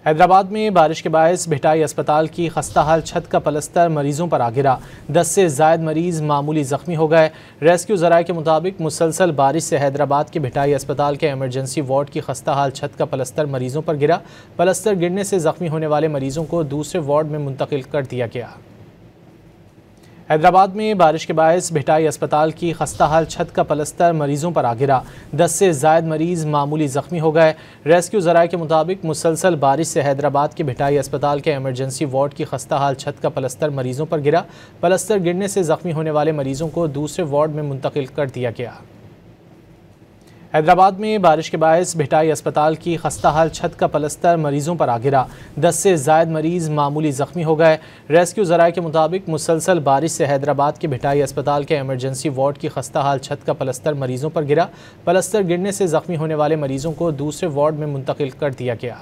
हैदराबाद में बारिश के बायस भिटाई अस्पताल की खस्ताहाल छत का पलस्तर मरीजों पर आ गिरा। 10 से ज़ायद मरीज मामूली ज़ख्मी हो गए। रेस्क्यू ज़राए के मुताबिक मुसलसल बारिश से हैदराबाद के भिटाई अस्पताल के एमरजेंसी वार्ड की खस्ताहाल छत का पलस्तर मरीजों पर गिरा। पलस्तर गिरने से ज़ख्मी होने वाले मरीजों को दूसरे वार्ड में मुंतकिल कर दिया गया। हैदराबाद में बारिश के बायस भिटाई अस्पताल की खस्ताहाल छत का पलस्तर मरीजों पर आ गिरा। 10 से ज़ायद मरीज मामूली ज़ख्मी हो गए। रेस्क्यू ज़राए के मुताबिक मुसलसल बारिश से हैदराबाद के भिटाई अस्पताल के एमरजेंसी वार्ड की खस्ताहाल छत का पलस्तर मरीजों पर गिरा। पलस्तर गिरने से ज़ख्मी होने वाले मरीजों को दूसरे वार्ड में मुंतकिल कर दिया गया। हैदराबाद में बारिश के बायस भिटाई अस्पताल की खस्ताहाल छत का पलस्तर मरीजों पर आ गिरा। 10 से ज़ायद मरीज मामूली ज़ख्मी हो गए। रेस्क्यू ज़राए के मुताबिक मुसलसल बारिश से हैदराबाद के भिटाई अस्पताल के एमरजेंसी वार्ड की खस्ताहाल छत का पलस्तर मरीजों पर गिरा। पलस्तर गिरने से ज़ख्मी होने वाले मरीजों को दूसरे वार्ड में मुंतकिल कर दिया गया।